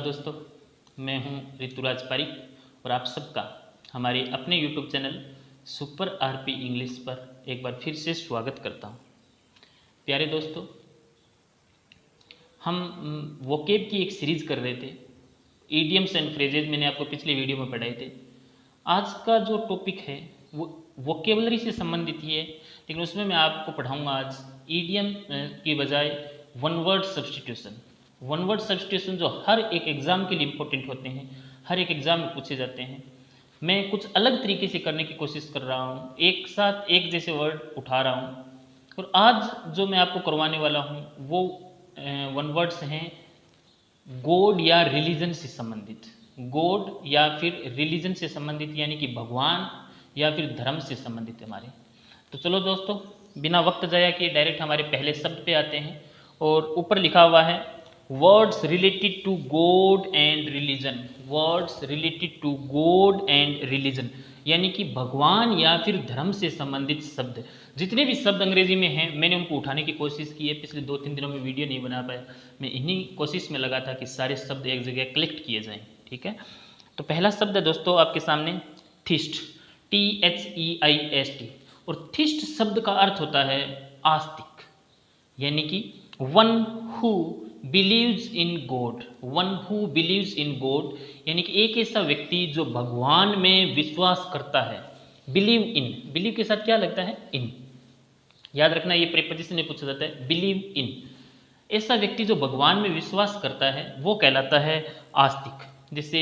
दोस्तों, मैं हूं ऋतुराज पारिक और आप सबका हमारे अपने YouTube channel super RP English पर एक बार फिर से स्वागत करता हूं। प्यारे दोस्तों, हम वोकेब की एक सीरीज़ कर रहे थे। ईडियम्स एंड फ्रेजेज मैंने आपको पिछले वीडियो में पढ़ाए थे। आज का जो टॉपिक है वो वोकेबलरी से संबंधित ही है, लेकिन उसमें मैं आपको पढ़ाऊँगा आज ईडियम की बजाय one word substitution. One word substitution जो हर एक एग्ज़ाम के लिए इम्पोर्टेंट होते हैं, हर एक एग्ज़ाम में पूछे जाते हैं। मैं कुछ अलग तरीके से करने की कोशिश कर रहा हूँ, एक साथ एक जैसे वर्ड उठा रहा हूँ। और आज जो मैं आपको करवाने वाला हूँ वो वन वर्ड्स हैं गॉड या रिलीजन से संबंधित। गॉड या फिर रिलीजन से संबंधित यानी कि भगवान या फिर धर्म से संबंधित हमारे। तो चलो दोस्तों, बिना वक्त जाया किए डायरेक्ट हमारे पहले शब्द पे आते हैं। और ऊपर लिखा हुआ है words related to God and religion. Words related to God and religion यानी कि भगवान या फिर धर्म से संबंधित शब्द। जितने भी शब्द अंग्रेजी में हैं मैंने उनको उठाने की कोशिश की है। पिछले 2-3 दिनों में वीडियो नहीं बना पाया, मैं इन्हीं कोशिश में लगा था कि सारे शब्द एक जगह कलेक्ट किए जाएं। ठीक है, तो पहला शब्द है दोस्तों आपके सामने थीस्ट, THEIST। और थीस्ट शब्द का अर्थ होता है आस्तिक, यानी कि one who believes in God. One who believes in God यानी कि एक ऐसा व्यक्ति जो भगवान में विश्वास करता है। बिलीव इन, बिलीव के साथ क्या लगता है? इन। याद रखना, ये प्रीपोजिशन में पूछा जाता है, बिलीव इन। ऐसा व्यक्ति जो भगवान में विश्वास करता है वो कहलाता है आस्तिक। जैसे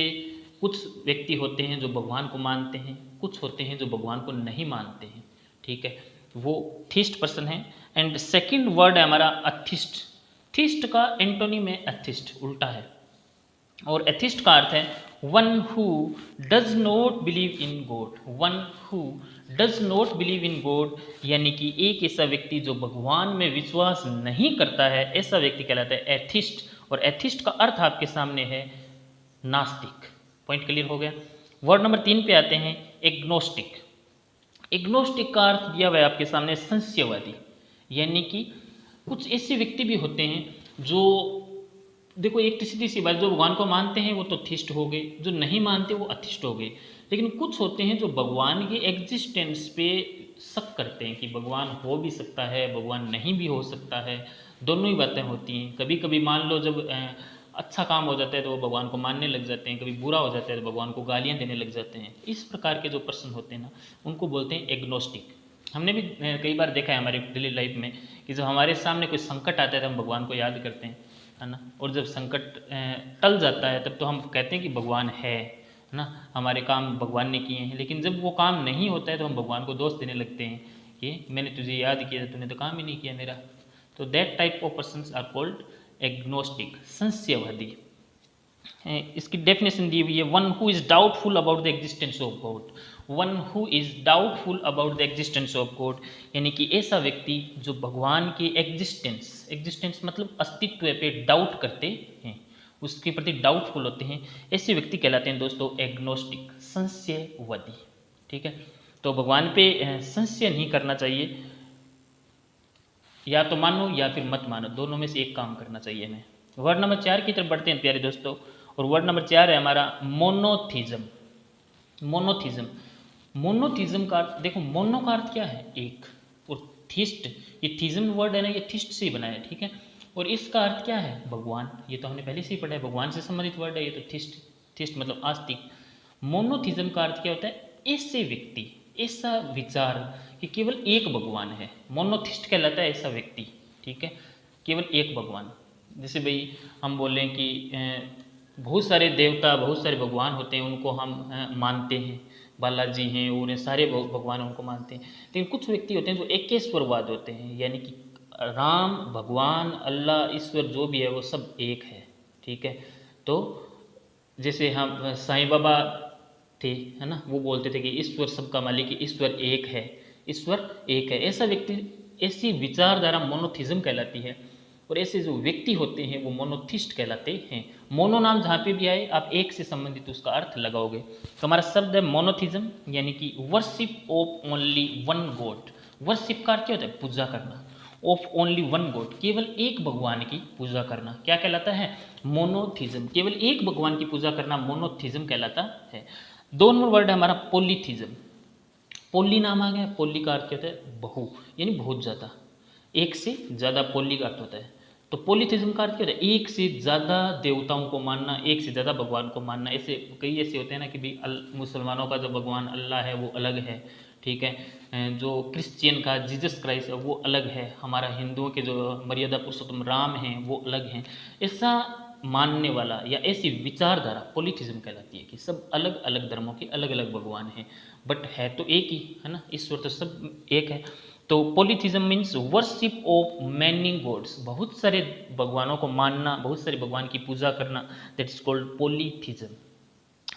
कुछ व्यक्ति होते हैं जो भगवान को मानते हैं, कुछ होते हैं जो भगवान को नहीं मानते हैं। ठीक है, वो थीस्ट पर्सन है। एंड सेकंड वर्ड है हमारा अथिस्ट। थीस्ट का एंटोनिम है एथिस्ट, उल्टा है। और एथिस्ट का अर्थ है one who does not believe in God. One who does not believe in God यानी कि एक ऐसा व्यक्ति जो भगवान में विश्वास नहीं करता है, ऐसा व्यक्ति कहलाता है एथिस्ट। और एथिस्ट का अर्थ आपके सामने है नास्तिक। पॉइंट क्लियर हो गया। वर्ड नंबर 3 पे आते हैं एग्नोस्टिक। एग्नोस्टिक का अर्थ दिया हुआ है आपके सामने संशयवादी, यानी कि कुछ ऐसे व्यक्ति भी होते हैं जो, देखो एक सीधी सी बात, जो भगवान को मानते हैं वो तो थीस्ट हो गए, जो नहीं मानते वो अथिस्ट हो गए। लेकिन कुछ होते हैं जो भगवान के एग्जिस्टेंस पे शक करते हैं कि भगवान हो भी सकता है, भगवान नहीं भी हो सकता है, दोनों ही बातें होती हैं। कभी कभी मान लो जब अच्छा काम हो जाता है तो वो भगवान को मानने लग जाते हैं, कभी बुरा हो जाता है तो भगवान को गालियाँ देने लग जाते हैं। इस प्रकार के जो पर्सन होते हैं ना, उनको बोलते हैं एग्नोस्टिक। हमने भी कई बार देखा है हमारे डेली लाइफ में कि जब हमारे सामने कोई संकट आता है तो हम भगवान को याद करते हैं, है ना। और जब संकट टल जाता है तब तो हम कहते हैं कि भगवान है ना, हमारे काम भगवान ने किए हैं। लेकिन जब वो काम नहीं होता है तो हम भगवान को दोष देने लगते हैं कि मैंने तुझे याद किया, तूने तो काम ही नहीं किया मेरा। तो that type of persons are called agnostic, संशयवादी। इसकी डेफिनेशन दी हुई है one who is doubtful about the existence of God. One who is doubtful about the existence of God यानी कि ऐसा व्यक्ति जो भगवान के एग्जिस्टेंस, एग्जिस्टेंस मतलब अस्तित्व पे डाउट करते हैं, उसके प्रति डाउटफुल होते हैं, ऐसे व्यक्ति कहलाते हैं दोस्तों एग्नोस्टिक, संशयवादी। ठीक है, तो भगवान पे संशय नहीं करना चाहिए, या तो मानो या फिर मत मानो, दोनों में से एक काम करना चाहिए हमें। वर्ड नंबर 4 की तरफ बढ़ते हैं प्यारे दोस्तों, और वर्ड नंबर 4 है हमारा मोनोथिज्म। मोनोथिज्म, मोनोथिज्म का अर्थ देखो, मोनो का अर्थ क्या है? एक, और थीस्ट, ये थिज्म वर्ड है ना, ये थीस्ट से ही बना है। ठीक है, और इसका अर्थ क्या है? भगवान। ये तो हमने पहले से ही पढ़ा है, भगवान से संबंधित वर्ड है ये तो थीस्ट। थीस्ट मतलब आस्तिक। मोनोथिज्म का अर्थ क्या होता है? ऐसे व्यक्ति, ऐसा विचार कि केवल एक भगवान है, मोनोथिस्ट कहलाता है ऐसा व्यक्ति। ठीक है, केवल एक भगवान। जैसे भाई हम बोलें कि बहुत सारे देवता, बहुत सारे भगवान होते हैं, उनको हम मानते हैं, बालाजी हैं, उन्हें सारे भगवान उनको मानते हैं। लेकिन कुछ व्यक्ति होते हैं जो एकेश्वरवाद होते हैं, यानी कि राम, भगवान, अल्लाह, ईश्वर जो भी है वो सब एक है। ठीक है, तो जैसे हम साईं बाबा थे, है ना, वो बोलते थे कि ईश्वर सबका मालिक, ईश्वर एक है, ईश्वर एक है। ऐसा व्यक्ति, ऐसी विचारधारा मोनोथिज्म कहलाती है। और ऐसे जो व्यक्ति होते हैं वो मोनोथिस्ट कहलाते हैं। मोनो नाम जहाँ पे भी आए आप एक से संबंधित उसका अर्थ लगाओगे। तो हमारा शब्द है मोनोथिज्म, यानी कि worship of only one God. Worship का अर्थ क्या होता है? पूजा करना। ऑफ ओनली वन गॉड, केवल एक भगवान की पूजा करना क्या कहलाता है? मोनोथिज्म। केवल एक भगवान की पूजा करना मोनोथिज्म कहलाता है। 2 नंबर वर्ड है हमारा पॉलीथिज्म। पोली नाम आ गया, पोली का अर्थ क्या होता है? बहु, यानी बहुत ज़्यादा, एक से ज़्यादा पोली का अर्थ होता है। तो पॉलीथिज्म का अर्थ क्या होता है? एक से ज़्यादा देवताओं को मानना, एक से ज़्यादा भगवान को मानना। ऐसे कई ऐसे होते हैं ना कि भाई मुसलमानों का जो भगवान अल्लाह है वो अलग है, ठीक है, जो क्रिश्चियन का जीसस क्राइस्ट है वो अलग है, हमारा हिंदुओं के जो मर्यादा पुरुषोत्तम राम हैं वो अलग हैं। ऐसा मानने वाला या ऐसी विचारधारा पॉलीथिज्म कहलाती है कि सब अलग अलग धर्मों के अलग अलग भगवान हैं, बट है तो एक ही, है ना, ईश्वर तो सब एक है। तो polytheism means worship of many gods, बहुत सारे भगवानों को मानना, बहुत सारे भगवान की पूजा करना, that is called polytheism.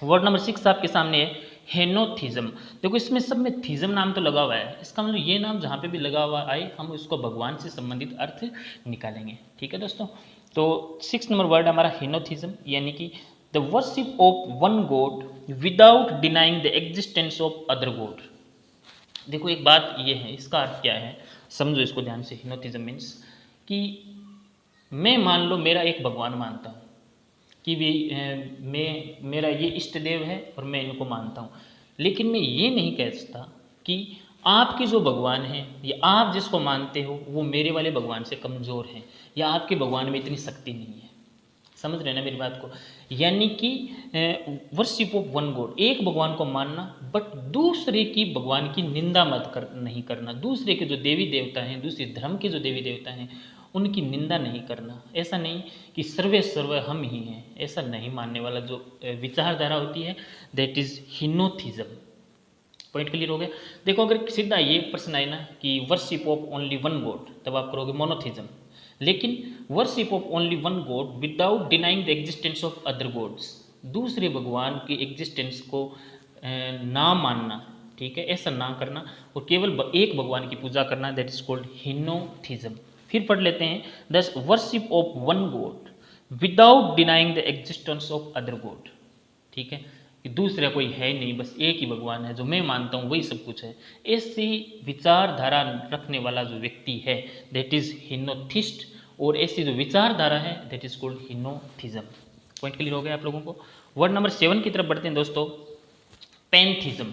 Word number 6 आपके सामने है हेनोथिज्म। देखो इसमें सब में थिज्म नाम तो लगा हुआ है, इसका मतलब ये नाम जहाँ पे भी लगा हुआ आए हम उसको भगवान से संबंधित अर्थ निकालेंगे, ठीक है दोस्तों। तो 6 नंबर वर्ड हमारा हेनोथिज्म, यानी कि the worship of one God without denying the existence of other God. देखो एक बात ये है, इसका अर्थ क्या है समझो इसको ध्यान से। हिनोथिज्म मीन्स कि मैं मान लो मेरा एक भगवान मानता हूँ कि भी मेरा ये इष्ट देव है और मैं इनको मानता हूँ, लेकिन मैं ये नहीं कह सकता कि आपके जो भगवान हैं या आप जिसको मानते हो वो मेरे वाले भगवान से कमज़ोर हैं या आपके भगवान में इतनी शक्ति नहीं है। समझ रहे ना मेरी बात को? यानी कि वर्शिप ऑफ वन गॉड, एक भगवान को मानना बट दूसरे की भगवान की निंदा नहीं करना, दूसरे के जो देवी देवता हैं, दूसरे धर्म के जो देवी देवता हैं उनकी निंदा नहीं करना। ऐसा नहीं कि सर्वे सर्व हम ही हैं, ऐसा नहीं मानने वाला जो विचारधारा होती है दैट इज हिनोथिज्म। पॉइंट क्लियर हो गया? देखो अगर सीधा ये प्रश्न आए ना कि worship of only one God, तब आप करोगे मोनोथिज्म। लेकिन worship of only one God without denying the existence of other gods, दूसरे भगवान की एग्जिस्टेंस को ना मानना, ठीक है, ऐसा ना करना और केवल एक भगवान की पूजा करना, दैट इज कॉल्ड हिनोथिज्म। फिर पढ़ लेते हैं, दस worship of one God without denying the existence of other God, ठीक है, कि दूसरा कोई है नहीं, बस एक ही भगवान है, जो मैं मानता हूँ वही सब कुछ है। ऐसी विचारधारा रखने वाला जो व्यक्ति है दैट इज हिनोथिस्ट, और ऐसी जो विचारधारा है that is called henotheism. Point clear हो गया आप लोगों को? वर्ड नंबर 7 की तरफ बढ़ते हैं दोस्तों, पैंथिज्म,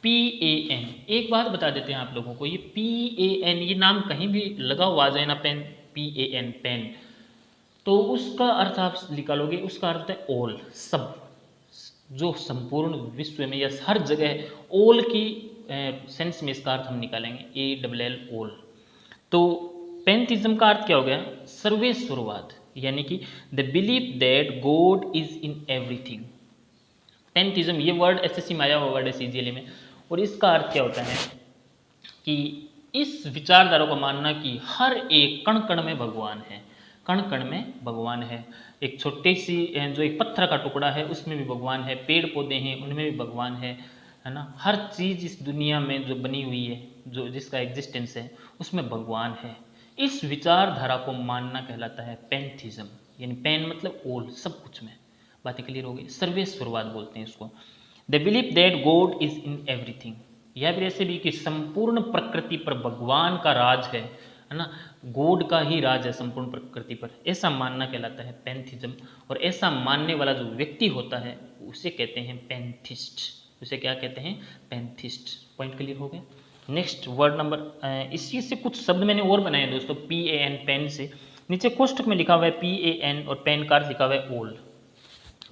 PAN। एक बात बता देते हैं आप लोगों को, ये PAN ये नाम कहीं भी लगा हुआ आ जाए ना, PAN पेन, तो उसका अर्थ आप निकालोगे, उसका अर्थ है ऑल, सब, जो संपूर्ण विश्व में या हर जगह, ऑल की सेंस में इसका अर्थ हम निकालेंगे, ALL ऑल। तो पैंथिज्म का अर्थ क्या हो गया? सर्वेश्वरवाद, यानी कि the belief that God is in everything. Pantheism ये वर्ड SSC में आया हुआ वर्ड है CGL में, और इसका अर्थ क्या होता है कि इस विचारधारा को मानना कि हर एक कण कण में भगवान है, कण कण में भगवान है। एक छोटी सी जो एक पत्थर का टुकड़ा है उसमें भी भगवान है, पेड़ पौधे हैं उनमें भी भगवान है ना, हर चीज़ इस दुनिया में जो बनी हुई है, जो जिसका एग्जिस्टेंस है उसमें भगवान है। इस विचारधारा को मानना कहलाता है पैंथिज्म, यानी पैन मतलब ऑल, सब कुछ में। बातें क्लियर हो गई? सर्वेश्वरवाद बोलते हैं इसको। The believe that God is in everything, या फिर ऐसे भी कि संपूर्ण प्रकृति पर भगवान का राज है ना, गॉड का ही राज है संपूर्ण प्रकृति पर, ऐसा मानना कहलाता है पैंथिज्म। और ऐसा मानने वाला जो व्यक्ति होता है उसे कहते हैं पैंथिस्ट, उसे क्या कहते हैं? पैंथिस्ट। पॉइंट क्लियर हो गया? नेक्स्ट वर्ड नंबर, इसी से कुछ शब्द मैंने और बनाए हैं दोस्तों, PAN पेन से, नीचे कोष्टक में लिखा हुआ है PAN और पेन कार्ड लिखा हुआ है ऑल,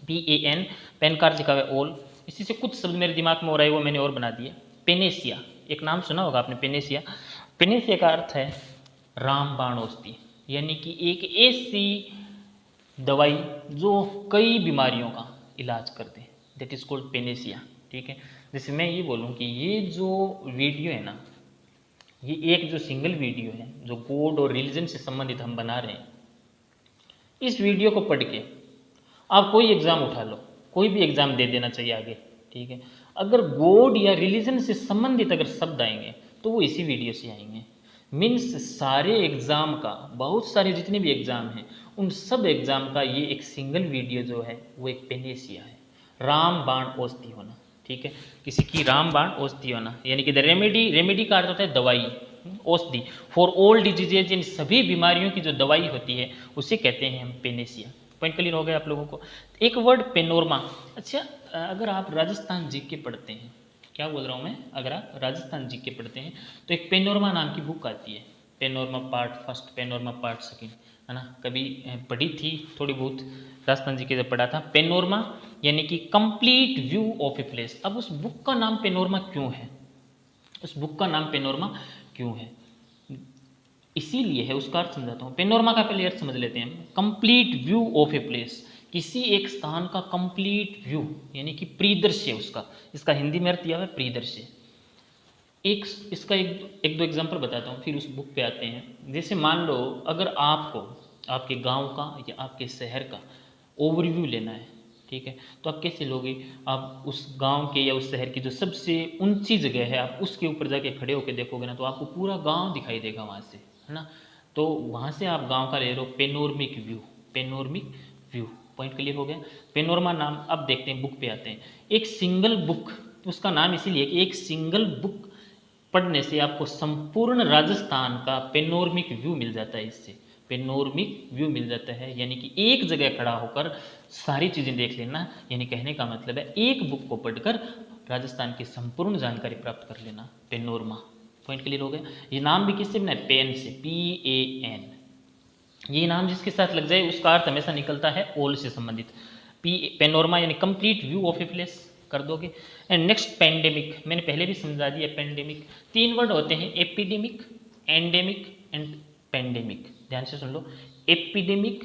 PAN पेन कार्ड लिखा हुआ है ऑल। इसी से कुछ शब्द मेरे दिमाग में हो रहा है वो मैंने और बना दिए। पेनेसिया, एक नाम सुना होगा आपने, पेनेसिया। पेनेसिया का अर्थ है रामबाण औषधि, यानी कि एक ऐसी दवाई जो कई बीमारियों का इलाज कर दे, दैट इज कॉल्ड पेनेसिया, ठीक है। जैसे मैं ये बोलूँ कि ये जो वीडियो है ना, ये एक जो सिंगल वीडियो है जो गॉड और रिलीजन से संबंधित हम बना रहे हैं, इस वीडियो को पढ़ के आप कोई एग्ज़ाम उठा लो, कोई भी एग्ज़ाम दे देना चाहिए आगे, ठीक है। अगर गॉड या रिलीजन से संबंधित अगर शब्द आएंगे तो वो इसी वीडियो से आएंगे। मीन्स सारे एग्ज़ाम का, बहुत सारे जितने भी एग्ज़ाम हैं उन सब एग्ज़ाम का ये एक सिंगल वीडियो जो है वो एक पेनेसिया है, रामबाण औषधि होना, ठीक है। किसी की रामबाण औषधि होना, यानी कि द रेमेडी, रेमेडी का अर्थ होता है दवाई, औषधि, फॉर ऑल डिजीजेज, इन सभी बीमारियों की जो दवाई होती है उसे कहते हैं हम पेनेसिया। पॉइंट क्लियर हो गया आप लोगों को। एक वर्ड पेनोरमा। अच्छा, अगर आप राजस्थान जीके पढ़ते हैं, क्या बोल रहा हूँ मैं, अगर आप राजस्थान जीके पढ़ते हैं तो एक पेनोरमा नाम की बुक आती है, panorama part first, panorama part second, है ना, कभी पढ़ी थी थोड़ी बहुत, राजस्थान जीके जब पढ़ा था। पेनोरमा यानी कि complete view of a place. अब उस बुक का नाम पेनोरमा क्यों है, उस बुक का नाम पेनोरमा क्यों है, इसीलिए है, उसका अर्थ समझाता हूँ। पेनोरमा का पहले अर्थ समझ लेते हैं। Complete view of a place, किसी एक स्थान का कंप्लीट व्यू यानी कि परिदृश्य उसका, इसका हिंदी में अर्थ दिया हुआ है परिदृश्य। एक इसका एक दो एग्जांपल बताता हूँ, फिर उस बुक पे आते हैं। जैसे मान लो अगर आपको आपके गांव का या आपके शहर का ओवरव्यू लेना है, ठीक है, तो आप कैसे लोगे, आप उस गांव के या उस शहर की जो सबसे ऊंची जगह है, आप उसके ऊपर जाके खड़े होकर देखोगे ना, तो आपको पूरा गांव दिखाई देगा वहाँ से, है ना। तो वहाँ से आप गांव का ले रहे हो panoramic view, panoramic view. Point clear हो गया। पेनोरमा नाम। अब देखते हैं, बुक पे आते हैं। एक सिंगल बुक, उसका नाम इसीलिए कि एक सिंगल बुक पढ़ने से आपको संपूर्ण राजस्थान का पेनोरमिक व्यू मिल जाता है। इससे पेनोरमिक व्यू मिल जाता है, यानी कि एक जगह खड़ा होकर सारी चीज़ें देख लेना, यानी कहने का मतलब है एक बुक को पढ़कर राजस्थान की संपूर्ण जानकारी प्राप्त कर लेना, पेनोरमा। पॉइंट क्लियर हो गया। ये नाम भी किससे बना है, पेन से, PAN। ये नाम जिसके साथ लग जाए उसका अर्थ हमेशा निकलता है ऑल से संबंधित। पेनोरमा यानी complete view of a place कर दोगे। एंड नेक्स्ट पेंडेमिक, मैंने पहले भी समझा दिया। पेंडेमिक 3 वर्ड होते हैं, एपिडेमिक, एंडेमिक एंड पेंडेमिक। ध्यान से सुन लो, एपिडेमिक,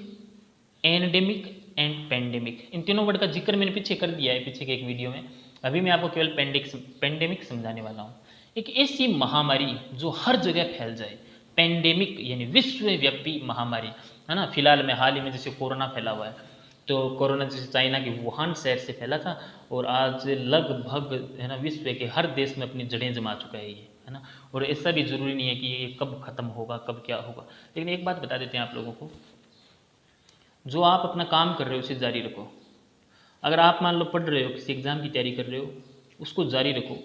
एंडेमिक एंड पेंडेमिक। इन तीनों वर्ड का जिक्र मैंने पीछे कर दिया है, पीछे के एक वीडियो में। अभी मैं आपको केवल पेंडेमिक समझाने वाला हूँ। एक ऐसी महामारी जो हर जगह फैल जाए, पेंडेमिक यानी विश्वव्यापी महामारी, है ना। फिलहाल में हाल ही में जैसे कोरोना फैला हुआ है, तो कोरोना जैसे चाइना के वुहान शहर से फैला था, और आज लगभग, है ना, विश्व के हर देश में अपनी जड़ें जमा चुका है ये, है ना। और ऐसा भी जरूरी नहीं है कि ये कब खत्म होगा, कब क्या होगा। लेकिन एक बात बता देते हैं आप लोगों को, जो आप अपना काम कर रहे हो उसे जारी रखो। अगर आप मान लो पढ़ रहे हो, किसी एग्जाम की तैयारी कर रहे हो, उसको जारी रखो।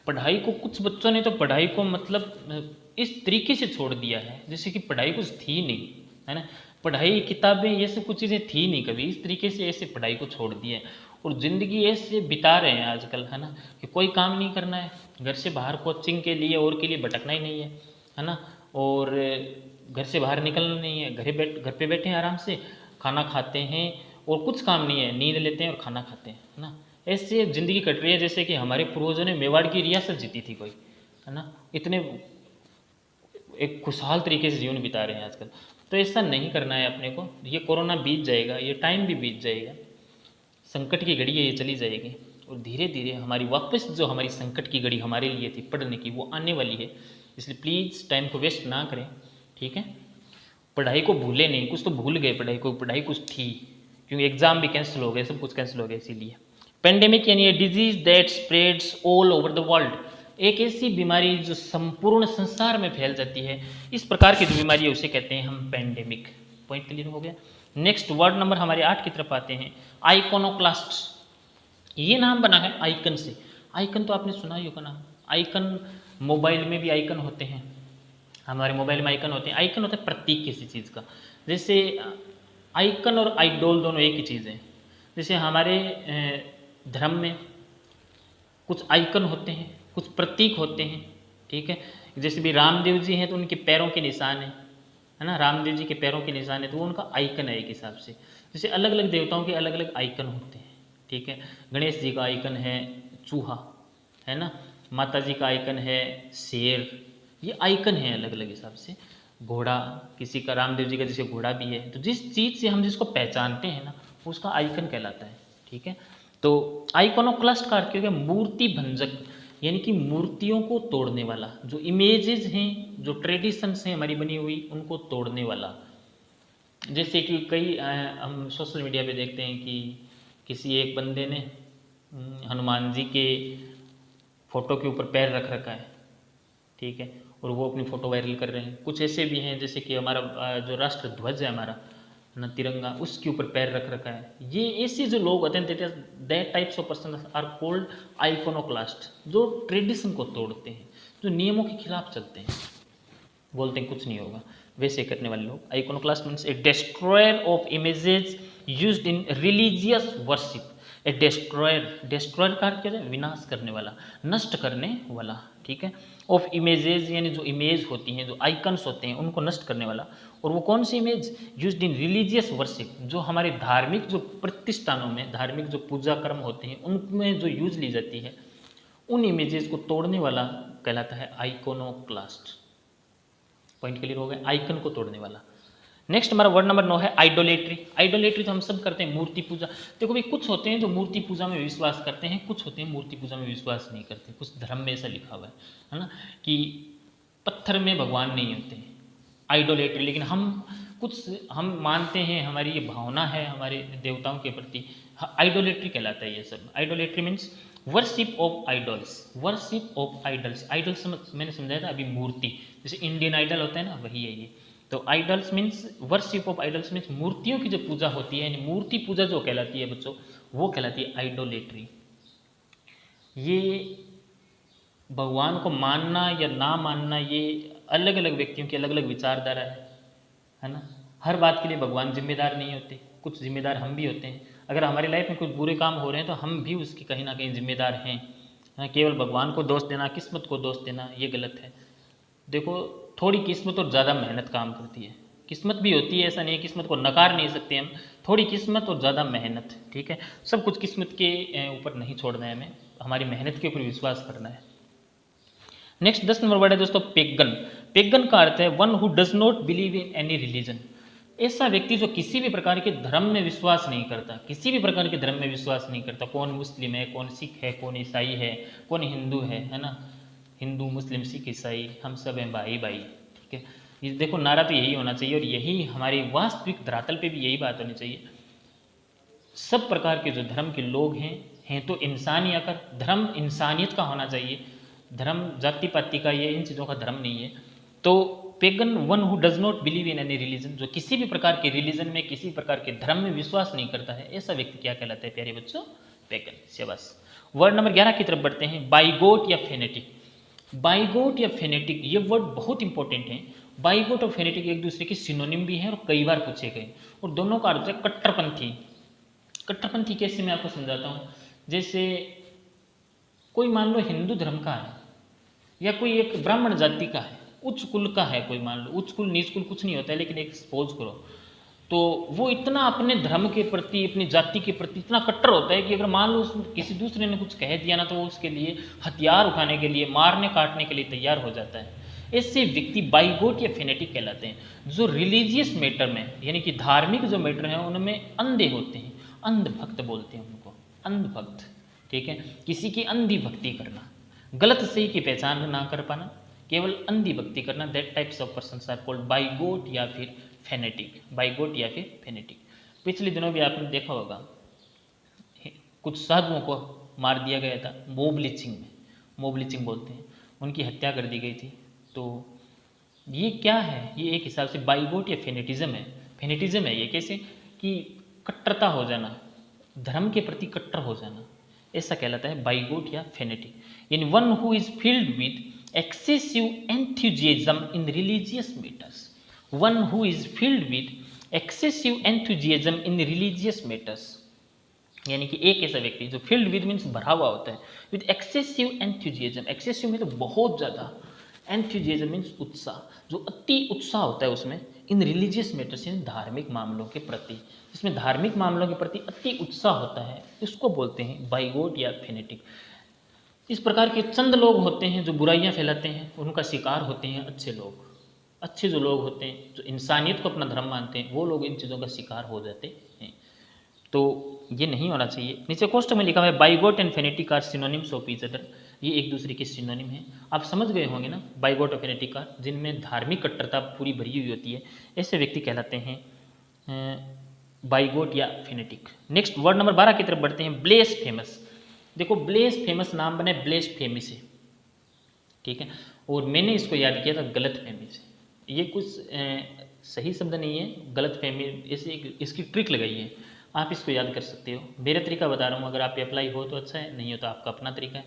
पढ़ाई को, कुछ बच्चों ने तो पढ़ाई को मतलब इस तरीके से छोड़ दिया है जैसे कि पढ़ाई कुछ थी नहीं, है ना। पढ़ाई, किताबें, ये सब कुछ चीज़ें थी नहीं कभी, इस तरीके से ऐसे पढ़ाई को छोड़ दिया है और ज़िंदगी ऐसे बिता रहे हैं आजकल, है ना, कि कोई काम नहीं करना है, घर से बाहर कोचिंग के लिए और के लिए भटकना ही नहीं है ना, और घर से बाहर निकलना नहीं है, घर पे बैठे हैं आराम से, खाना खाते हैं और कुछ काम नहीं है, नींद लेते हैं और खाना खाते हैं, है ना। ऐसे ज़िंदगी कट रही है जैसे कि हमारे पूर्वजों ने मेवाड़ की रियासत जीती थी कोई, है ना। इतने एक खुशहाल तरीके से जीवन बिता रहे हैं आजकल। तो ऐसा नहीं करना है अपने को। ये कोरोना बीत जाएगा, ये टाइम भी बीत जाएगा, संकट की घड़ी है, ये चली जाएगी, और धीरे धीरे हमारी वापस जो हमारी संकट की घड़ी हमारे लिए थी पढ़ने की, वो आने वाली है। इसलिए प्लीज़ टाइम को वेस्ट ना करें, ठीक है। पढ़ाई को भूले नहीं, कुछ तो भूल गए पढ़ाई को, पढ़ाई कुछ थी, क्योंकि एग्जाम भी कैंसिल हो गए, सब कुछ कैंसिल हो गया। इसीलिए पेंडेमिक यानी a disease that spreads all over the world, एक ऐसी बीमारी जो संपूर्ण संसार में फैल जाती है, इस प्रकार की जो बीमारी है उसे कहते हैं हम पेंडेमिक। पॉइंट क्लियर हो गया। नेक्स्ट वर्ड नंबर हमारे 8 की तरफ आते हैं, आइकोनोक्लास्ट। ये नाम बना है आइकन से। आइकन तो आपने सुना ही होगा नाम, आइकन मोबाइल में भी आइकन होते हैं, हमारे मोबाइल में आइकन होते हैं। आइकन होता है प्रतीक किसी चीज़ का। जैसे आइकन और आइडोल दोनों एक ही चीज़ है। जैसे हमारे धर्म में कुछ आइकन होते हैं, कुछ प्रतीक होते हैं, ठीक है। जैसे भी रामदेव जी हैं तो उनके पैरों के निशान है ना, रामदेव जी के पैरों के निशान है, तो वो उनका आइकन है एक हिसाब से। जैसे अलग अलग देवताओं के अलग अलग आइकन होते हैं, ठीक है। गणेश जी का आइकन है चूहा, है ना, माता जी का आइकन है शेर, ये आइकन है अलग अलग हिसाब से। घोड़ा, किसी का, रामदेव जी का जैसे घोड़ा भी है, तो जिस चीज़ से हम जिसको पहचानते हैं ना, उसका आइकन कहलाता है, ठीक है। तो आइकोनोक्लास्ट का अर्थ क्या है, मूर्ति भंजक, यानी कि मूर्तियों को तोड़ने वाला, जो इमेजेस हैं, जो ट्रेडिशंस हैं हमारी बनी हुई, उनको तोड़ने वाला। जैसे कि कई हम सोशल मीडिया पे देखते हैं कि किसी एक बंदे ने हनुमान जी के फोटो के ऊपर पैर रख रखा है, ठीक है, और वो अपनी फ़ोटो वायरल कर रहे हैं। कुछ ऐसे भी हैं जैसे कि हमारा जो राष्ट्र ध्वज है हमारा ना तिरंगा, उसके ऊपर पैर रख रखा है। ये ऐसे जो लोग होते हैं that types of person are called iconoclast, जो ट्रेडिशन को तोड़ते हैं, जो नियमों के खिलाफ चलते हैं, बोलते हैं कुछ नहीं होगा, वैसे करने वाले लोग। Iconoclast means A destroyer of images used in religious worship. A destroyer, destroyer का अर्थ क्या है? विनाश करने वाला, नष्ट करने वाला, ठीक है। ऑफ इमेजेस यानी जो इमेज होती हैं, जो आइकन्स होते हैं, उनको नष्ट करने वाला। और वो कौन सी image? Used in religious worship, जो हमारे धार्मिक जो प्रतिष्ठानों में, धार्मिक जो पूजा कर्म होते हैं उनमें जो यूज ली जाती है, उन इमेजेस को तोड़ने वाला कहलाता है आइकोनोक्लास्ट। पॉइंट क्लियर हो गया? आइकन को तोड़ने वाला। नेक्स्ट हमारा वर्ड नंबर 9 है आइडोलेट्री। आइडोलेट्री तो हम सब करते हैं, मूर्ति पूजा। देखो भाई, कुछ होते हैं जो मूर्ति पूजा में विश्वास करते हैं, कुछ होते हैं मूर्ति पूजा में विश्वास नहीं करते। कुछ धर्म में ऐसा लिखा हुआ है ना, कि पत्थर में भगवान नहीं होते हैं, आइडोलेट्री। लेकिन हम मानते हैं, हमारी ये भावना है हमारे देवताओं के प्रति, आइडोलेट्री कहलाता है ये सब। Idolatry means worship of idols, worship of idols. Idols मैंने समझाया था अभी, मूर्ति, जैसे इंडियन आइडल होता है ना, वही है ये। तो idols means, worship of idols means मूर्तियों की जो पूजा होती है, यानी मूर्ति पूजा जो कहलाती है बच्चों, वो कहलाती है आइडोलेट्री। ये भगवान को मानना या ना मानना, ये अलग अलग व्यक्तियों की अलग अलग विचारधारा है ना। हर बात के लिए भगवान जिम्मेदार नहीं होते, कुछ जिम्मेदार हम भी होते हैं। अगर हमारी लाइफ में कुछ बुरे काम हो रहे हैं तो हम भी उसकी कहीं ना कहीं जिम्मेदार हैं। केवल भगवान को दोष देना, किस्मत को दोष देना, ये गलत है। देखो, थोड़ी किस्मत और ज़्यादा मेहनत काम करती है। किस्मत भी होती है, ऐसा नहीं है, किस्मत को नकार नहीं सकते हम। थोड़ी किस्मत और ज़्यादा मेहनत, ठीक है। सब कुछ किस्मत के ऊपर नहीं छोड़ना है हमें, हमारी मेहनत के ऊपर विश्वास करना है। नेक्स्ट 10 नंबर वर्ड है दोस्तों पेगन। पेगन का अर्थ है one who does not believe in any religion. ऐसा व्यक्ति जो किसी भी प्रकार के धर्म में विश्वास नहीं करता, किसी भी प्रकार के धर्म में विश्वास नहीं करता। कौन मुस्लिम है, कौन सिख है, कौन ईसाई है, कौन हिंदू है ना। हिंदू, मुस्लिम, सिख, ईसाई, हम सब हैं भाई भाई, ठीक है। ये देखो, नारा तो यही होना चाहिए, और यही हमारी वास्तविक धरातल पे भी यही बात होनी चाहिए। सब प्रकार के जो धर्म के लोग हैं तो इंसानी आकर, धर्म इंसानियत का होना चाहिए। धर्म जाति पाति का, ये इन चीज़ों का धर्म नहीं है। तो pagan one who does not believe in any religion, जो किसी भी प्रकार के रिलीजन में, किसी भी प्रकार के धर्म में विश्वास नहीं करता है, ऐसा व्यक्ति क्या कहलाता है प्यारे बच्चों? पेगन। शाबाश। वर्ड नंबर 11 की तरफ बढ़ते हैं, बाइगोट या फेनेटिक। बाइगोट या फेनेटिक, ये वर्ड बहुत इंपॉर्टेंट है। बाइगोट और फेनेटिक एक दूसरे के सिनोनिम भी हैं और कई बार पूछे गए, और दोनों का अर्थ है कट्टरपंथी। कट्टरपंथी कैसे, मैं आपको समझाता हूँ। जैसे कोई मान लो हिंदू धर्म का है, या कोई एक ब्राह्मण जाति का है, उच्च कुल का है, कोई मान लो, उच्च कुल नीच कुल कुछ नहीं होता है, लेकिन एक सपोज करो, तो वो इतना अपने धर्म के प्रति, अपनी जाति के प्रति इतना कट्टर होता है कि अगर मान लो किसी दूसरे ने कुछ कह दिया ना, तो वो उसके लिए हथियार उठाने के लिए, मारने काटने के लिए तैयार हो जाता है। ऐसे व्यक्ति बाइगोट या फेनेटिक कहलाते हैं, जो रिलीजियस मैटर में, यानी कि धार्मिक जो मैटर है उनमें अंधे होते हैं। अंधभक्त बोलते हैं उनको, अंधभक्त, ठीक है। किसी की अंधी भक्ति करना, गलत सही की पहचान ना कर पाना, केवल अंधी भक्ति करना, that types of persons are called bigot या फिर फेनेटिक। बाइगोट या फिर फेनेटिक। पिछले दिनों भी आपने देखा होगा, कुछ साधुओं को मार दिया गया था मोब लिचिंग में, मोब लिचिंग बोलते हैं, उनकी हत्या कर दी गई थी। तो ये क्या है? ये एक हिसाब से बाइगोट या फेनेटिज्म है। फेनेटिज्म है ये, कैसे कि कट्टरता हो जाना, धर्म के प्रति कट्टर हो जाना, ऐसा कहलाता है बाइगोट या फेनेटिक। यानी one who is filled with excessive enthusiasm in religious matters. One who is filled with excessive enthusiasm in religious matters. यानी कि एक ऐसा व्यक्ति जो फील्ड विद मीन्स भरा हुआ होता है, विद एक्सेसिव एंथ्यूजियाज्म, एक्सेसिव में तो बहुत ज़्यादा, एंथ्यूजियाज्म मीन्स उत्साह, जो अति उत्साह होता है उसमें, इन रिलीजियस मैटर्स यानी धार्मिक मामलों के प्रति, जिसमें धार्मिक मामलों के प्रति अति उत्साह होता है, इसको बोलते हैं बाइगोट या फेनेटिक। इस प्रकार के चंद लोग होते हैं जो बुराइयां फैलाते हैं, उनका शिकार होते हैं अच्छे लोग। अच्छे जो लोग होते हैं, जो इंसानियत को अपना धर्म मानते हैं, वो लोग इन चीज़ों का शिकार हो जाते हैं। तो ये नहीं होना चाहिए। नीचे कोष्टक में लिखा हुआ है bigot and fanatic are synonyms of each other. ये एक दूसरे के सिनोनिम हैं। आप समझ गए होंगे ना, बाइगोट और फेनेटिक आर, जिनमें धार्मिक कट्टरता पूरी भरी हुई होती है, ऐसे व्यक्ति कहलाते हैं बाइगोट या फेनेटिक। नेक्स्ट वर्ड नंबर 12 की तरफ बढ़ते हैं, ब्लेसफेमस। देखो, ब्लेसफेमस नाम बने ब्लेसफेमी से, ठीक है, और मैंने इसको याद किया था गलत फहमी से। ये कुछ सही शब्द नहीं है, गलत फहमी, ऐसे इसकी ट्रिक लगाई है, आप इसको याद कर सकते हो। मेरा तरीका बता रहा हूँ, अगर आप पे अप्लाई हो तो अच्छा है, नहीं हो तो आपका अपना तरीका है।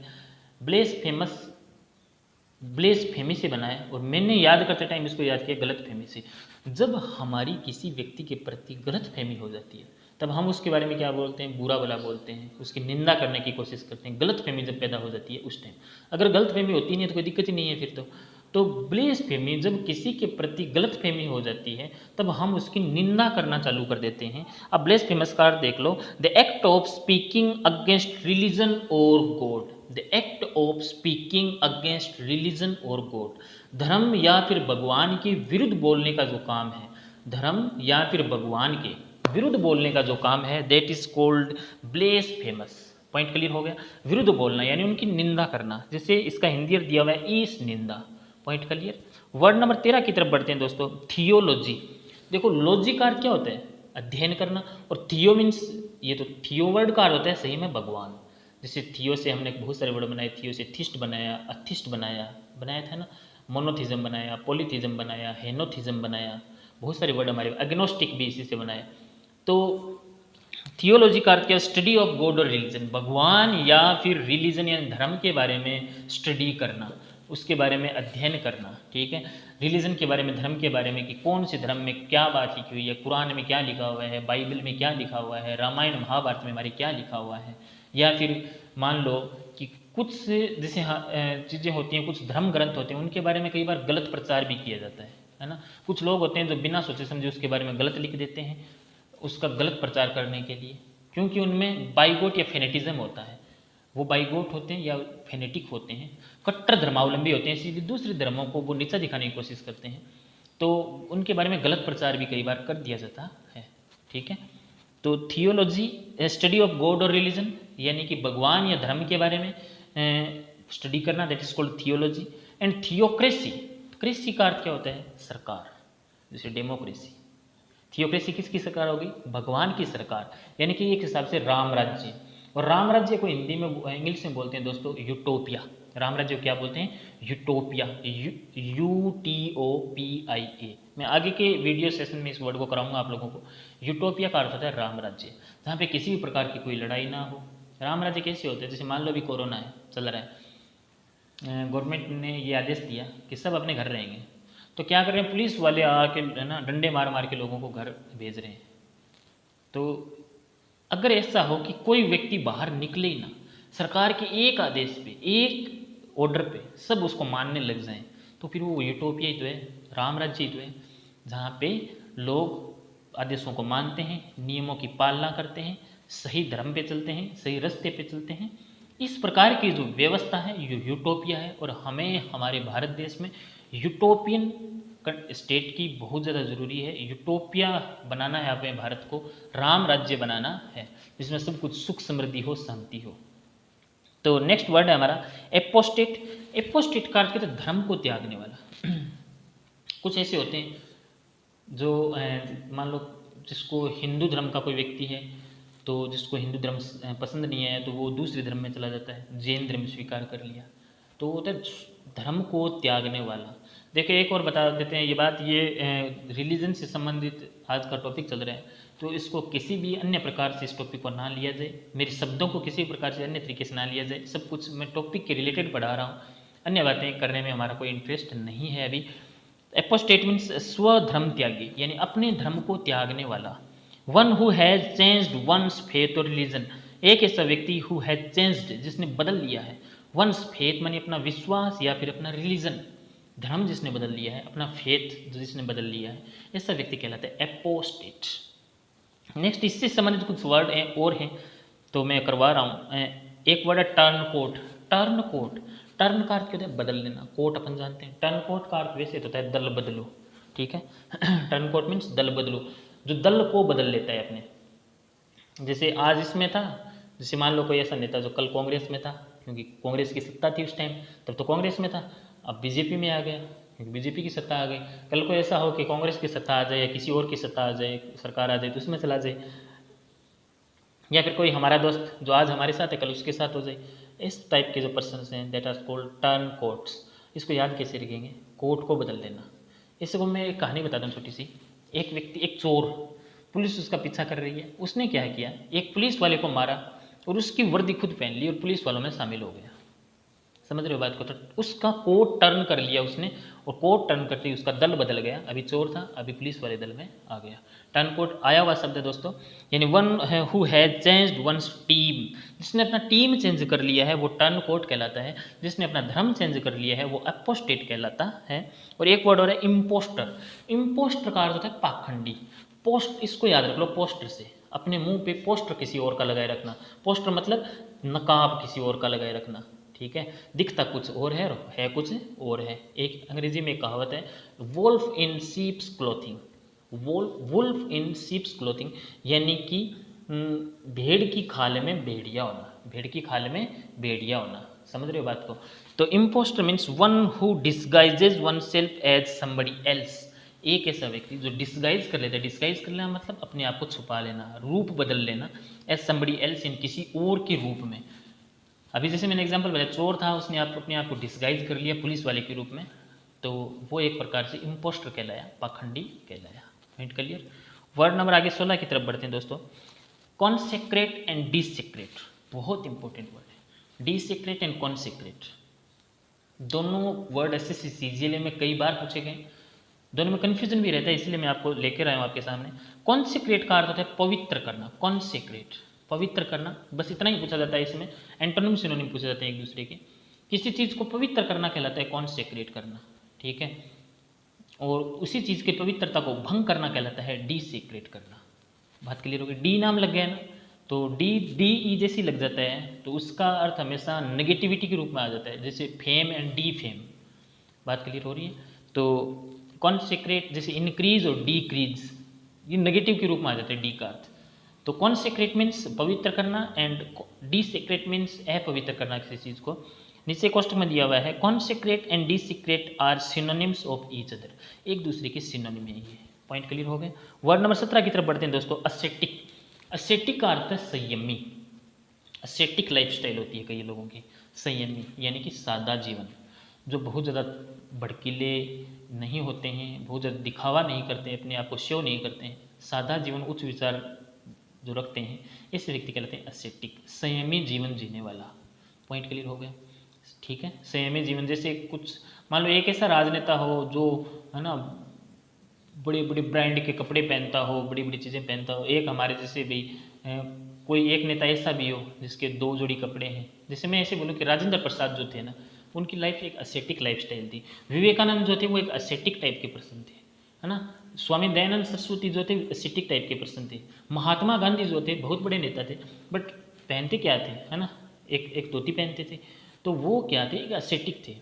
ब्लेस फेमी से बना है, और मैंने याद करते टाइम इसको याद किया गलत फहमी से। जब हमारी किसी व्यक्ति के प्रति गलत फहमी हो जाती है, तब हम उसके बारे में क्या बोलते हैं, बुरा भला बोलते हैं, उसकी निंदा करने की कोशिश करते हैं। गलत फहमी जब पैदा हो जाती है उस टाइम, अगर गलत फहमी होती नहीं है तो कोई दिक्कत ही नहीं है फिर तो ब्लेस फेमी, जब किसी के प्रति गलत फहमी हो जाती है तब हम उसकी निंदा करना चालू कर देते हैं। अब ब्लेस फेमस का अर्थ देख लो, the act of speaking against religion और God. The act of speaking against religion और गॉड, धर्म या फिर भगवान के विरुद्ध बोलने का जो काम है, धर्म या फिर भगवान के विरुद्ध बोलने का जो काम है, that is called blasphemous. Point clear हो गया। विरुद्ध बोलना यानी उनकी निंदा करना, जैसे इसका हिंदी अर्थ दिया हुआ है ईश निंदा। Point clear. वर्ड नंबर 13 की तरफ बढ़ते हैं दोस्तों, थियोलॉजी। देखो लॉजी का अर्थ क्या होता है, अध्ययन करना, और थियो मीन्स, ये तो थियो वर्ड का अर्थ होता है सही में भगवान। जैसे थियो से हमने बहुत सारे वर्ड बनाए, थियो से थिस्ट बनाया, अथिस्ट बनाया था ना, मोनोथिज्म बनाया, पॉलीथिज्म बनाया, हेनोथिज्म बनाया, बहुत सारे वर्ड हमारे, एग्नोस्टिक भी इसी से बनाए। तो थियोलॉजी का अर्थ क्या, स्टडी ऑफ गॉड और रिलीजन, भगवान या फिर रिलीजन यानी धर्म के बारे में स्टडी करना, उसके बारे में अध्ययन करना। ठीक है, रिलीजन के बारे में, धर्म के बारे में कि कौन से धर्म में क्या बात लिखी हुई है, कुरान में क्या लिखा हुआ है, बाइबल में क्या लिखा हुआ है, रामायण महाभारत में हमारे क्या लिखा हुआ है। या फिर मान लो कि कुछ जैसे चीज़ें होती हैं, कुछ धर्म ग्रंथ होते हैं, उनके बारे में कई बार गलत प्रचार भी किया जाता है ना। कुछ लोग होते हैं जो बिना सोचे समझे उसके बारे में गलत लिख देते हैं, उसका गलत प्रचार करने के लिए, क्योंकि उनमें बाइगोट या फेनेटिज्म होता है। वो बाइगोट होते हैं या फेनेटिक होते हैं, कट्टर धर्मावलंबी होते हैं, इसीलिए दूसरे धर्मों को वो नीचा दिखाने की कोशिश करते हैं, तो उनके बारे में गलत प्रचार भी कई बार कर दिया जाता है। ठीक है, तो थियोलॉजी स्टडी ऑफ गॉड और रिलीजन, यानी कि भगवान या धर्म के बारे में स्टडी करना, that is called theology. And theocracy, cracy का अर्थ क्या होता है, सरकार, जैसे डेमोक्रेसी। थियोक्रेसी किसकी सरकार होगी, भगवान की सरकार, यानी कि एक हिसाब से राम राज्य। और राम राज्य को हिंदी में, इंग्लिश में बोलते हैं दोस्तों यूटोपिया। राम राज्य को क्या बोलते हैं, यूटोपिया, UTOPIA। मैं आगे के वीडियो सेशन में इस वर्ड को कराऊंगा आप लोगों को। यूटोपिया का अर्थ होता है राम राज्य, जहाँ पे किसी भी प्रकार की कोई लड़ाई ना हो। राम राज्य कैसे होते हैं, जैसे मान लो अभी कोरोना है, चल रहा है, गवर्नमेंट ने ये आदेश दिया कि सब अपने घर रहेंगे, तो क्या कर रहे हैं, पुलिस वाले आके है ना डंडे मार मार के लोगों को घर भेज रहे हैं। तो अगर ऐसा हो कि कोई व्यक्ति बाहर निकले ही ना, सरकार के एक आदेश पे, एक ऑर्डर पे सब उसको मानने लग जाएं, तो फिर वो यूटोपिया ही तो है, राम राज्य ही तो है, जहाँ पे लोग आदेशों को मानते हैं, नियमों की पालना करते हैं, सही धर्म पे चलते हैं, सही रास्ते पे चलते हैं। इस प्रकार की जो व्यवस्था है ये यूटोपिया है, और हमें हमारे भारत देश में यूटोपियन स्टेट की बहुत ज़्यादा ज़रूरी है। यूटोपिया बनाना है अपने भारत को, राम राज्य बनाना है जिसमें सब कुछ सुख समृद्धि हो, शांति हो। तो नेक्स्ट वर्ड है हमारा एपोस्टेट। एपोस्टेट का अर्थ कहते हैं धर्म को त्यागने वाला। कुछ ऐसे होते हैं जो मान लो जिसको हिंदू धर्म का कोई व्यक्ति है, तो जिसको हिंदू धर्म पसंद नहीं है तो वो दूसरे धर्म में चला जाता है, जैन धर्म स्वीकार कर लिया, तो वो होता है धर्म को त्यागने वाला। देखिए एक और बता देते हैं ये बात, ये रिलीजन से संबंधित आज का टॉपिक चल रहा है, तो इसको किसी भी अन्य प्रकार से इस टॉपिक को ना लिया जाए, मेरे शब्दों को किसी प्रकार से अन्य तरीके से ना लिया जाए। सब कुछ मैं टॉपिक के रिलेटेड पढ़ा रहा हूँ, अन्य बातें करने में हमारा कोई इंटरेस्ट नहीं है अभी। एपोस्टेट मीन्स स्वधर्म त्यागी, यानी अपने धर्म को त्यागने वाला। One who has changed one's faith और रिलीजन, एक ऐसा व्यक्ति हु हैज चेंज्ड, जिसने बदल लिया है, वंस फेथ मानी अपना विश्वास या फिर अपना रिलीजन, धर्म जिसने बदल लिया है, अपना फेथ जिसने बदल लिया है, ऐसा व्यक्ति कहलाता है एपोस्टेट। नेक्स्ट इससे संबंधित कुछ वर्ड हैं और हैं, तो मैं करवा रहा हूँ। एक वर्ड है turn coat. Turn coat, turn का अर्थ क्या होता है, बदल लेना। कोट अपन जानते हैं, टर्न कोट का अर्थ वैसे होता है दल बदलो। ठीक है, टर्न कोट मीन्स दल बदलो, जो दल को बदल लेता है अपने। जैसे आज इसमें था, जैसे मान लो कोई ऐसा नेता जो कल कांग्रेस में था, क्योंकि कांग्रेस की सत्ता थी उस टाइम, तब तो कांग्रेस में था, अब बीजेपी में आ गया क्योंकि बीजेपी की सत्ता आ गई। कल को ऐसा हो कि कांग्रेस की सत्ता आ जाए या किसी और की सत्ता आ जाए, सरकार आ जाए, तो उसमें चला जाए। या फिर कोई हमारा दोस्त जो आज हमारे साथ है कल उसके साथ हो जाए। इस टाइप के जो पर्सन हैं that are called turn coats. इसको याद कैसे रखेंगे, कोट को बदल देना। इसको मैं एक कहानी बताता हूँ छोटी सी। एक व्यक्ति, एक चोर, पुलिस उसका पीछा कर रही है, उसने क्या किया, एक पुलिस वाले को मारा और उसकी वर्दी खुद पहन ली और पुलिस वालों में शामिल हो गया। समझ रहे हो बात को? तो उसका कोट टर्न कर लिया उसने, और कोट टर्न करते ही उसका दल बदल गया, अभी चोर था अभी पुलिस वाले दल में आ गया। टर्न कोट आया हुआ शब्द है दोस्तों, यानी one who has changed one's team, जिसने अपना टीम चेंज कर लिया है वो टर्न कोट कहलाता है, जिसने अपना धर्म चेंज कर लिया है वो अपोस्टेट कहलाता है। और एक वर्ड और है इम्पोस्टर। इम्पोस्टर का अर्थ होता है पाखंडी। पोस्ट, इसको याद रख लो, पोस्टर से, अपने मुंह पे पोस्टर किसी और का लगाए रखना। पोस्टर मतलब नकाब किसी और का लगाए रखना, ठीक है, दिखता कुछ और है कुछ और है। एक अंग्रेजी में कहावत है, वोल्फ इन शीप्स क्लोथिंग, वुल्फ इन शीप्स क्लोथिंग, यानी कि भेड़ की खाल में भेड़िया होना, भेड़ की खाल में भेड़िया होना। समझ रहे हो बात को? तो impostor means one who disguises one self as somebody else, एक ऐसा व्यक्ति जो डिस्गाइज कर लेता है। डिस्गाइज कर लेना मतलब अपने आप को छुपा लेना, रूप बदल लेना, एज समबडी एल्स, इन किसी और के रूप में। अभी जैसे मैंने एग्जांपल बताया, चोर था, उसने अपने आप को डिस्गाइज कर लिया पुलिस वाले के रूप में, तो वो एक प्रकार से इम्पोस्टर कहलाया, पाखंडी कहलाया। Point clear? वर्ड नंबर आगे 16 की तरफ बढ़ते हैं दोस्तों। कॉन्सेक्रेट एंड डिसेक्रेट, बहुत इंपॉर्टेंट वर्ड है। डिसेक्रेट एंड कॉन्सेक्रेट दोनों वर्ड एसएससी सीजीएल में कई बार पूछे गए, दोनों में कन्फ्यूजन भी रहता है, इसलिए मैं आपको लेकर आया हूँ आपके सामने। कॉन्सेक्रेट का अर्थ होता है पवित्र करना, कॉन्सेक्रेट पवित्र करना, बस इतना ही पूछा जाता है इसमें। एंटोनिम सिनोनिम पूछे जाते हैं एक दूसरे के। किसी चीज़ को पवित्र करना कहलाता है कॉन्सेक्रेट करना, ठीक है, और उसी चीज़ की पवित्रता को भंग करना कहलाता है डिसेक्रेट करना। बात क्लियर हो गई? डी नाम लग गया ना, तो डी ई जैसी लग जाता है तो उसका अर्थ हमेशा नेगेटिविटी के रूप में आ जाता है, जैसे फेम एंड डी फेम। बात क्लियर हो रही है? तो कॉन्सेक्रेट जैसे इंक्रीज और डिक्रीज, ये नेगेटिव के रूप में आ जाता है डी का अर्थ। तो कॉन्सेक्रेट मीन्स पवित्र करना एंड डिसेक्रेट मीन्स अपवित्र करना किसी चीज़ को। नीचे क्वेश्चन में दिया हुआ है, consecrate and desecrate are synonyms of each other, एक दूसरे के सिनोनिम है ये। पॉइंट क्लियर हो गए? वर्ड नंबर 17 की तरफ बढ़ते हैं दोस्तों। असेटिक, असेटिक का अर्थ है संयमी, असेटिक लाइफस्टाइल होती है कई लोगों की, संयमी यानी कि सादा जीवन, जो बहुत ज़्यादा भड़कीले नहीं होते हैं, बहुत ज़्यादा दिखावा नहीं करते हैं, अपने आप को शो नहीं करते हैं, सादा जीवन, उच्च विचार जो रखते हैं, ऐसे व्यक्ति कहलाते हैं असेटिक, संयमी जीवन जीने वाला। पॉइंट क्लियर हो गया? ठीक है, संयमी जीवन, जैसे कुछ मान लो एक ऐसा राजनेता हो जो है ना बड़े बड़े ब्रांड के कपड़े पहनता हो, बड़ी बड़ी चीज़ें पहनता हो। एक हमारे जैसे भी कोई एक नेता ऐसा भी हो जिसके 2 जोड़ी कपड़े हैं, जैसे मैं ऐसे बोलूँ कि राजेंद्र प्रसाद जो थे ना, उनकी लाइफ एक असेटिक लाइफस्टाइल थी। विवेकानंद जो थे वो एक असेटिक टाइप के पर्सन थे, है ना। स्वामी दयानंद सरस्वती जो थे असेटिक टाइप के पर्सन थे। महात्मा गांधी जो थे बहुत बड़े नेता थे, बट पहनते क्या थे, है ना, एक धोती पहनते थे, तो वो क्या थे, एक असेटिक थे।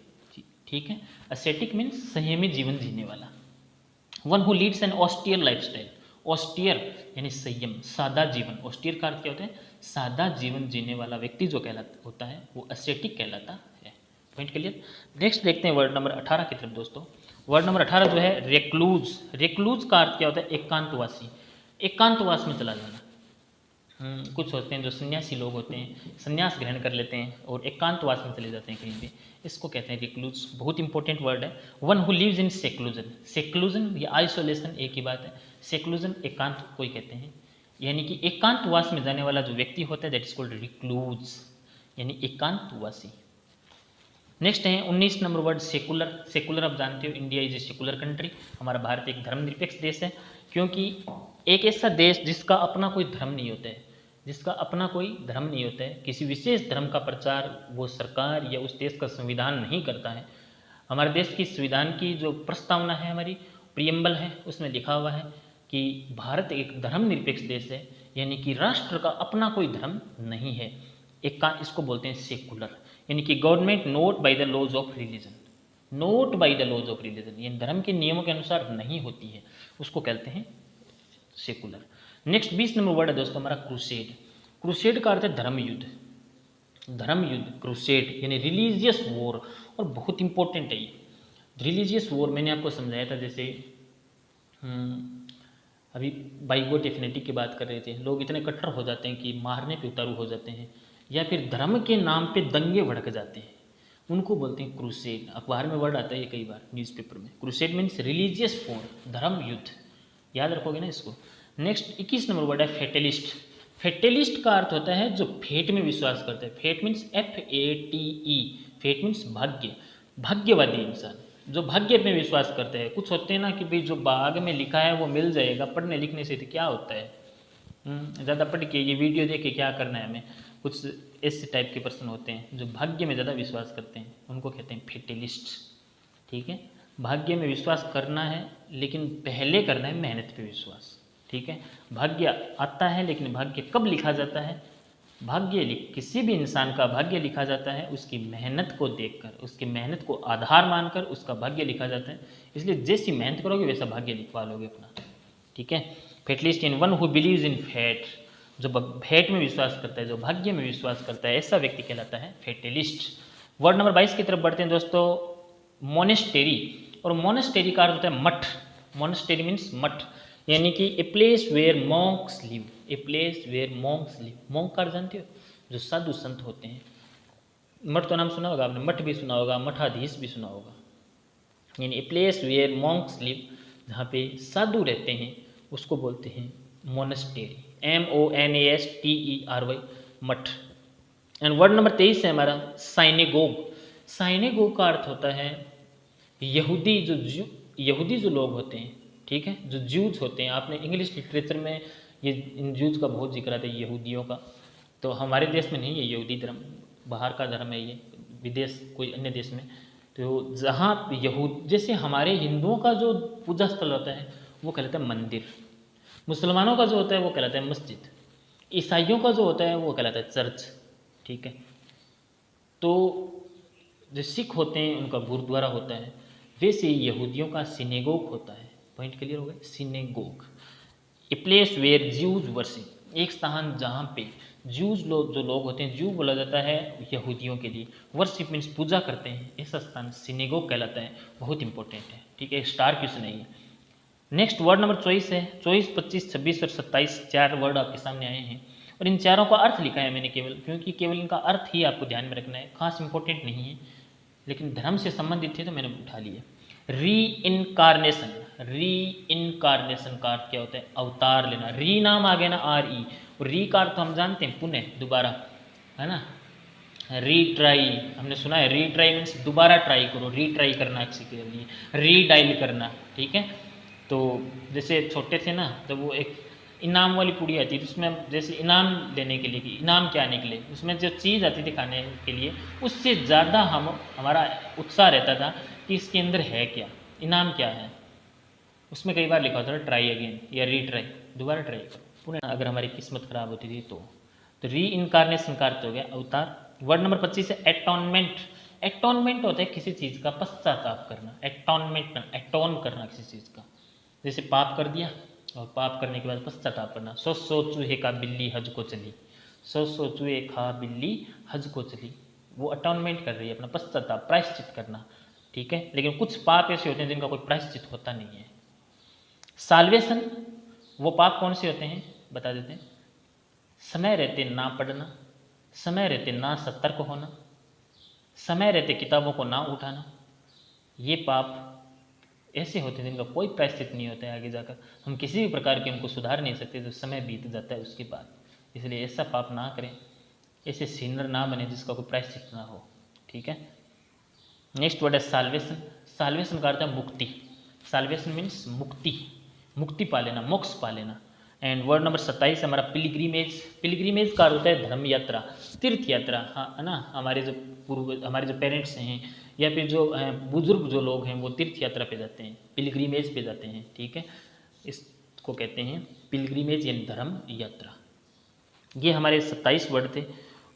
ठीक है, असेटिक मीन्स संयमी जीवन जीने वाला। One who leads an austere lifestyle, austere यानी संयम, सादा जीवन। ऑस्टियर का अर्थ क्या होता है, सादा जीवन जीने वाला व्यक्ति जो कहलाता होता है वो असेटिक कहलाता है। Point clear? नेक्स्ट देखते हैं वर्ड नंबर 18 की तरफ दोस्तों। वर्ड नंबर 18 जो है रेक्लूज। रेक्लूज का अर्थ क्या होता है, एकांतवासी, एकांतवास में चला जाना। कुछ होते हैं जो सन्यासी लोग होते हैं, संन्यास ग्रहण कर लेते हैं और एकांतवास में चले जाते हैं कहीं पे, इसको कहते हैं रिक्लूज। बहुत इंपॉर्टेंट वर्ड है। One who lives in seclusion, seclusion या आइसोलेशन एक ही बात है। सेक्लूजन एकांत कोई कहते हैं, यानी कि एकांतवास में जाने वाला जो व्यक्ति होता है दैट इज कॉल्ड रिक्लूज, यानी एकांतवासी। नेक्स्ट है 19 नंबर वर्ड सेकुलर। सेकुलर आप जानते हो, India is a secular country, हमारा भारत एक धर्मनिरपेक्ष देश है, क्योंकि एक ऐसा देश जिसका अपना कोई धर्म नहीं होता है, जिसका अपना कोई धर्म नहीं होता है, किसी विशेष धर्म का प्रचार वो सरकार या उस देश का संविधान नहीं करता है। हमारे देश की संविधान की जो प्रस्तावना है, हमारी प्रियम्बल है, उसमें लिखा हुआ है कि भारत एक धर्मनिरपेक्ष देश है, यानी कि राष्ट्र का अपना कोई धर्म नहीं है। एक का इसको बोलते हैं सेकुलर, यानी कि government not by the laws of religion, not by the laws of religion, ये धर्म के नियमों के अनुसार नहीं होती है, उसको कहते हैं सेकुलर। नेक्स्ट 20 नंबर वर्ड है दोस्तों हमारा क्रूसेड। क्रूसेड का अर्थ है धर्म युद्ध, धर्म युद्ध, क्रूसेड यानी रिलीजियस वॉर, और बहुत इंपॉर्टेंट है ये रिलीजियस वॉर। मैंने आपको समझाया था, जैसे अभी बाइगोट एफिनिटी की बात कर रहे थे, लोग इतने कट्टर हो जाते हैं कि मारने पे उतारू हो जाते हैं, या फिर धर्म के नाम पे दंगे भड़क जाते हैं, उनको बोलते हैं क्रूसेड। अखबार में वर्ड आता है ये कई बार, न्यूज़पेपर में। क्रूसेड मीन्स रिलीजियस वॉर, धर्म युद्ध, याद रखोगे ना इसको। नेक्स्ट 21 नंबर वर्ड है फेटलिस्ट। फेटलिस्ट का अर्थ होता है जो फेट में विश्वास करता है। Fate means FATE, fate means भाग्य, भाग्यवादी इंसान जो भाग्य में विश्वास करते हैं। कुछ होते हैं ना कि भाई जो भाग में लिखा है वो मिल जाएगा, पढ़ने लिखने से तो क्या होता है, ज़्यादा पढ़ के ये वीडियो देख के क्या करना है हमें। कुछ ऐसे टाइप के पर्सन होते हैं जो भाग्य में ज़्यादा विश्वास करते हैं, उनको कहते हैं फेटलिस्ट। ठीक है, भाग्य में विश्वास करना है लेकिन पहले करना है मेहनत पे विश्वास। ठीक है, भाग्य आता है लेकिन भाग्य कब लिखा जाता है, किसी भी इंसान का भाग्य लिखा जाता है उसकी मेहनत को देखकर, उसकी मेहनत को आधार मानकर उसका भाग्य लिखा जाता है। इसलिए जैसी मेहनत करोगे वैसा भाग्य लिखवा लोगे अपना। ठीक है, fatalist in one who believes in fate, जो फेट में विश्वास करता है, जो भाग्य में विश्वास करता है, ऐसा व्यक्ति कहलाता है फेटलिस्ट। वर्ड नंबर 22 की तरफ बढ़ते हैं दोस्तों, मोनेस्टेरी। और मोनेस्टेरी का अर्थ होता है मठ। मोनेस्टेरी मीन्स मठ, यानी कि a place where monks live, a place where monks live. Monk का अर्थ जानते हो, जो साधु संत होते हैं। मठ तो नाम सुना होगा आपने, मठ भी सुना होगा, मठाधीश भी सुना होगा। यानी a place where monks live, जहाँ पे साधु रहते हैं उसको बोलते हैं मोनेस्टेरी, MONASTERY, मठ। एंड वर्ड नंबर 23 है हमारा साइनेगोग। साइनेगोग का अर्थ होता है यहूदी जो लोग होते हैं। ठीक है, जो ज्यूज होते हैं, आपने इंग्लिश लिटरेचर में ये इन ज्यूज का बहुत जिक्र आता है, यहूदियों का। तो हमारे देश में नहीं है यहूदी धर्म, बाहर का धर्म है ये, विदेश कोई अन्य देश में। तो जहाँ जैसे हमारे हिंदुओं का जो पूजा स्थल होता है वो कहलाता है मंदिर, मुसलमानों का जो होता है वो कहलाता है मस्जिद, ईसाइयों का जो होता है वो कहलाता है चर्च। ठीक है, तो जो सिख होते हैं उनका गुरुद्वारा होता है, वैसे यहूदियों का सिनेगोग होता है। पॉइंट क्लियर हो गया, synagogue, a place where Jews worship, एक स्थान जहाँ पे ज्यूज जो लोग होते हैं, ज्यू बोला जाता है यहूदियों के लिए, वर्शिप मीन्स पूजा करते हैं, ऐसा स्थान सिनेगोग कहलाता है। बहुत इंपॉर्टेंट है। ठीक है, स्टार क्वेश्चन है ये। नेक्स्ट वर्ड नंबर 24 है। 24, 25, 26 और 27 चार वर्ड आपके सामने आए हैं और इन चारों का अर्थ लिखा है मैंने केवल, क्योंकि केवल इनका अर्थ ही आपको ध्यान में रखना है, खास इंपॉर्टेंट नहीं है, लेकिन धर्म से संबंधित थे तो मैंने उठा लिए। री इनकारनेशन, री इनकारनेशन का अर्थ क्या होता है, अवतार लेना। री नाम आ गया ना, RE, और री का अर्थ हम जानते हैं पुनः, दोबारा, है ना। रीट्राई हमने सुना है, रीट्राई मीन्स दोबारा ट्राई करो, रीट्राई करना किसी के लिए, रीडायल करना। ठीक है, तो जैसे छोटे थे ना, जब वो एक इनाम वाली पूड़ी आती थी, उसमें जैसे इनाम देने के लिए कि इनाम क्या निकले, उसमें जो चीज़ आती थी खाने के लिए, उससे ज़्यादा हमारा उत्साह रहता था कि इसके अंदर है क्या, इनाम क्या है। उसमें कई बार लिखा होता था ट्राई अगेन या रीट्राई, दोबारा ट्राई करो पुनः, अगर हमारी किस्मत खराब होती थी तो री इनकारनेशन का अर्थ हो गया अवतार। वर्ड नंबर 25 है एटॉनमेंट। एटॉनमेंट होता है किसी चीज़ का पश्चाताप करना, एटॉनमेंट, एटॉन करना किसी चीज़ का, जैसे पाप कर दिया और पाप करने के बाद पश्चाताप करना। सौ चूहे का बिल्ली हज को चली, सौ चूहे खा बिल्ली हज को चली, वो अटॉनमेंट कर रही है, अपना पश्चाताप, प्रायश्चित करना। ठीक है, लेकिन कुछ पाप ऐसे होते हैं जिनका कोई प्रायश्चित होता नहीं है। साल्वेशन, वो पाप कौन से होते हैं बता देते हैं। समय रहते ना पढ़ना, समय रहते ना सतर्क होना, समय रहते किताबों को ना उठाना, ये पाप ऐसे होते हैं जिनका कोई प्रायश्चित नहीं होता है आगे जाकर, हम किसी भी प्रकार के उनको सुधार नहीं सकते जो समय बीत जाता है उसके बाद। इसलिए ऐसा पाप ना करें, ऐसे सिनर ना बने जिसका कोई प्रायश्चित ना हो। ठीक है, नेक्स्ट वर्ड है साल्वेशन। साल्वेशन का अर्थ है मुक्ति। साल्वेशन मीन्स मुक्ति, मुक्ति पा लेना, मोक्ष पा लेना। एंड वर्ड नंबर 27 हमारा पिलग्रीमेज। पिलग्रीमेज का अर्थ होता है धर्म यात्रा, तीर्थ यात्रा। हाँ, है ना, हमारे जो हमारे जो पेरेंट्स हैं या फिर जो बुजुर्ग जो लोग हैं वो तीर्थ यात्रा पे जाते हैं, पिलग्रीमेज पे जाते हैं। ठीक है, इसको कहते हैं पिलग्रीमेज यानी धर्म यात्रा। ये हमारे 27 वर्ड थे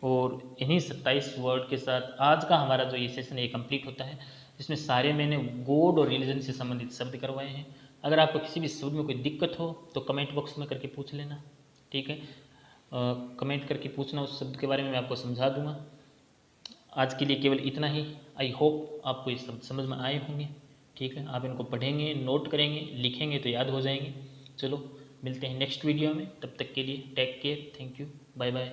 और इन्हीं 27 वर्ड के साथ आज का हमारा जो ये सेशन है कंप्लीट होता है, जिसमें सारे मैंने गॉड और रिलीजन से संबंधित शब्द करवाए हैं। अगर आपको किसी भी शब्द में कोई दिक्कत हो तो कमेंट बॉक्स में करके पूछ लेना। ठीक है, कमेंट करके पूछना, उस शब्द के बारे में मैं आपको समझा दूंगा। आज के लिए केवल इतना ही। आई होप आपको ये शब्द समझ में आए होंगे। ठीक है, आप इनको पढ़ेंगे, नोट करेंगे, लिखेंगे तो याद हो जाएंगे। चलो मिलते हैं नेक्स्ट वीडियो में, तब तक के लिए take care, thank you, bye bye.